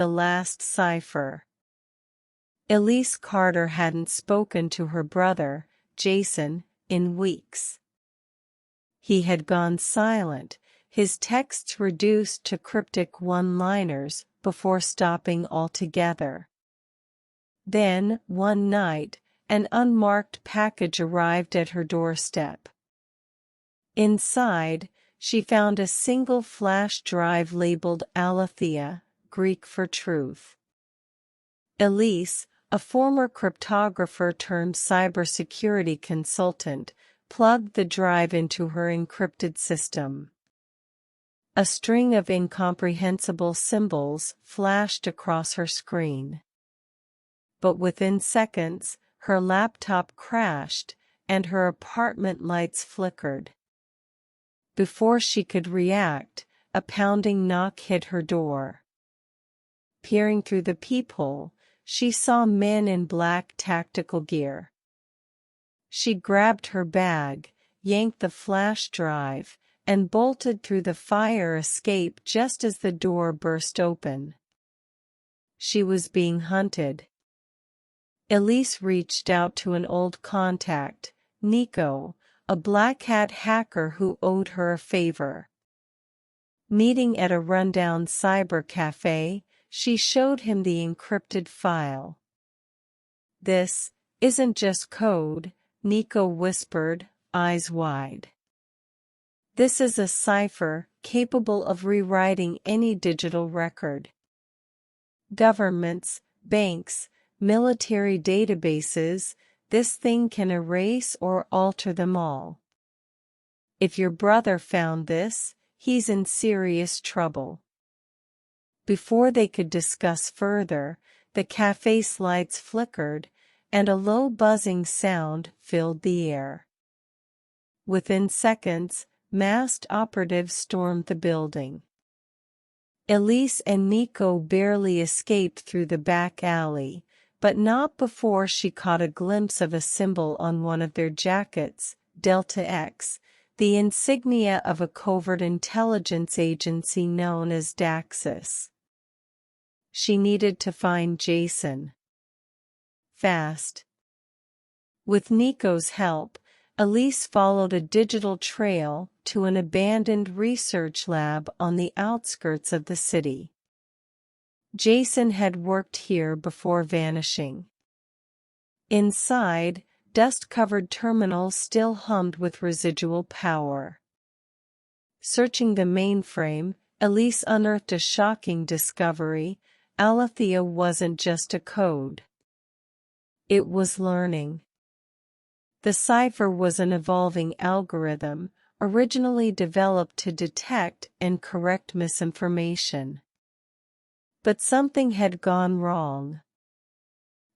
the last cipher. Elise Carter hadn't spoken to her brother, Jason, in weeks. He had gone silent, his texts reduced to cryptic one-liners before stopping altogether. Then, one night, an unmarked package arrived at her doorstep. Inside, she found a single flash drive labeled Aletheia, Greek for truth. Elise, a former cryptographer turned cybersecurity consultant, plugged the drive into her encrypted system. A string of incomprehensible symbols flashed across her screen. But within seconds, her laptop crashed, and her apartment lights flickered. Before she could react, a pounding knock hit her door. Peering through the peephole, she saw men in black tactical gear. She grabbed her bag, yanked the flash drive, and bolted through the fire escape just as the door burst open. She was being hunted. Elise reached out to an old contact, Nico, a black hat hacker who owed her a favor. Meeting at a rundown cyber cafe, she showed him the encrypted file. "This isn't just code," Nico whispered, eyes wide. "This is a cipher capable of rewriting any digital record. Governments, banks, military databases, this thing can erase or alter them all. If your brother found this, he's in serious trouble." Before they could discuss further, the cafe's lights flickered, and a low buzzing sound filled the air. Within seconds, masked operatives stormed the building. Elise and Nico barely escaped through the back alley, but not before she caught a glimpse of a symbol on one of their jackets, Delta X, the insignia of a covert intelligence agency known as Daxus. She needed to find Jason. Fast. With Nico's help, Elise followed a digital trail to an abandoned research lab on the outskirts of the city. Jason had worked here before vanishing. Inside, dust-covered terminals still hummed with residual power. Searching the mainframe, Elise unearthed a shocking discovery: Aletheia wasn't just a code. It was learning. The cipher was an evolving algorithm, originally developed to detect and correct misinformation. But something had gone wrong.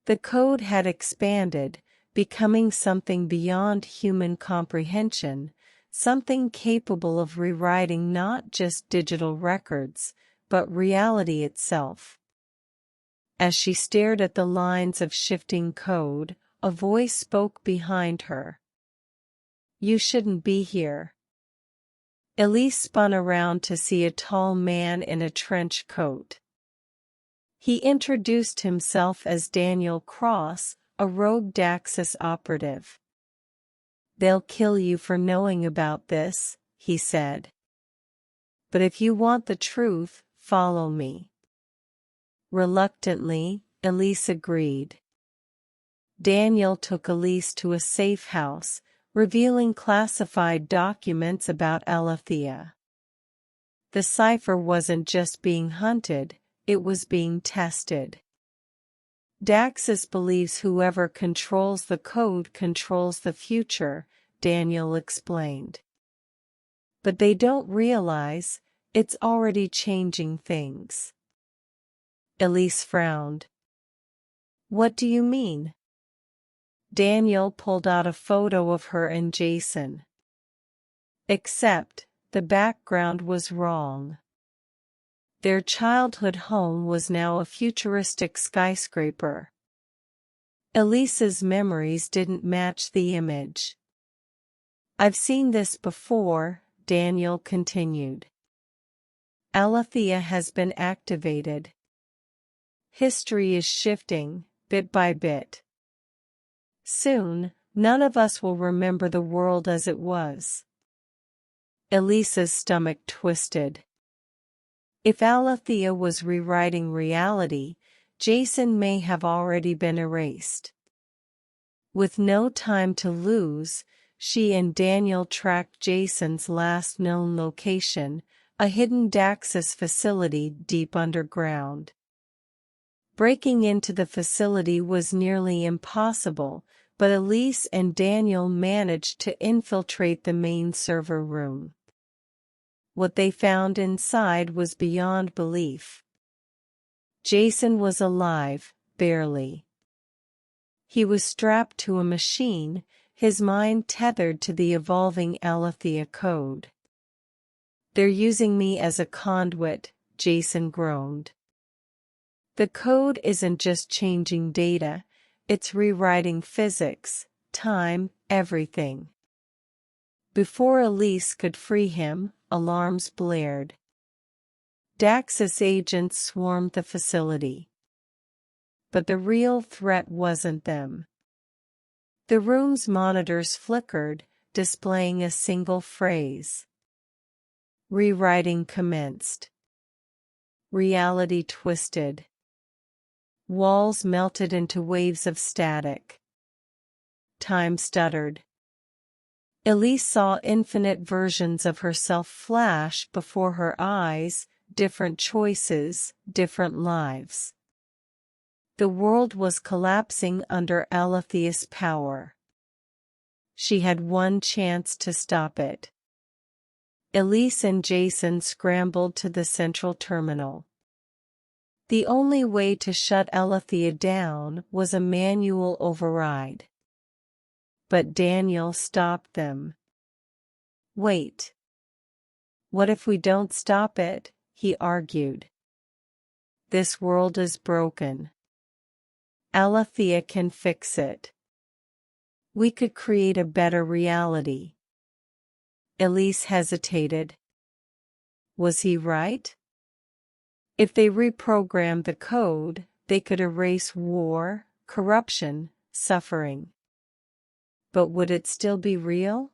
The code had expanded, becoming something beyond human comprehension, something capable of rewriting not just digital records, but reality itself. As she stared at the lines of shifting code, a voice spoke behind her. "You shouldn't be here." Elise spun around to see a tall man in a trench coat. He introduced himself as Daniel Cross, a rogue Daxus operative. "They'll kill you for knowing about this," he said. "But if you want the truth, follow me." Reluctantly, Elise agreed. Daniel took Elise to a safe house, revealing classified documents about Aletheia. The cipher wasn't just being hunted, it was being tested. Daxus believes whoever controls the code controls the future, Daniel explained. But they don't realize, it's already changing things. Elise frowned. "What do you mean?" Daniel pulled out a photo of her and Jason. Except, the background was wrong. Their childhood home was now a futuristic skyscraper. Elise's memories didn't match the image. "I've seen this before," Daniel continued. "Aletheia has been activated. history is shifting, bit by bit. Soon, none of us will remember the world as it was. Elisa's stomach twisted. If Alethea was rewriting reality, Jason may have already been erased. With no time to lose, she and Daniel tracked Jason's last known location, a hidden Daxus facility deep underground. Breaking into the facility was nearly impossible, but Elise and Daniel managed to infiltrate the main server room. What they found inside was beyond belief. Jason was alive, barely. He was strapped to a machine, his mind tethered to the evolving Alethea code. "They're using me as a conduit," Jason groaned. "The code isn't just changing data, it's rewriting physics, time, everything." Before Elise could free him, alarms blared. Daxus agents swarmed the facility. But the real threat wasn't them. The room's monitors flickered, displaying a single phrase. Rewriting commenced. Reality twisted. Walls melted into waves of static. Time stuttered. Elise saw infinite versions of herself flash before her eyes, different choices, different lives. The world was collapsing under Alethea's power. She had one chance to stop it. Elise and Jason scrambled to the central terminal. The only way to shut Alethea down was a manual override. But Daniel stopped them. "Wait. What if we don't stop it?" he argued. "This world is broken. Alethea can fix it. We could create a better reality." Elise hesitated. Was he right? If they reprogrammed the code, they could erase war, corruption, suffering. But would it still be real?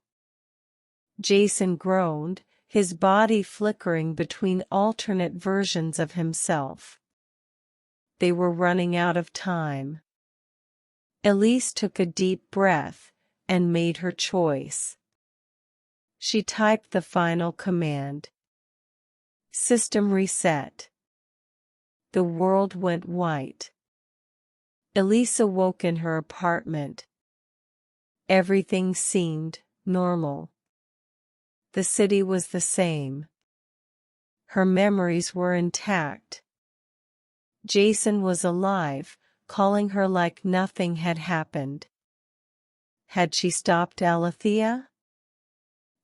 Jason groaned, his body flickering between alternate versions of himself. They were running out of time. Elise took a deep breath and made her choice. She typed the final command. System reset. The world went white. Elise awoke in her apartment. Everything seemed normal. The city was the same. Her memories were intact. Jason was alive, calling her like nothing had happened. Had she stopped Alethea?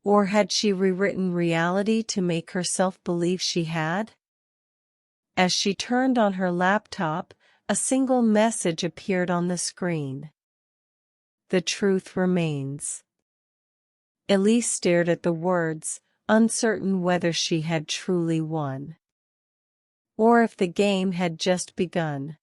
Or had she rewritten reality to make herself believe she had? As she turned on her laptop, a single message appeared on the screen. The truth remains. Elise stared at the words, uncertain whether she had truly won. Or if the game had just begun.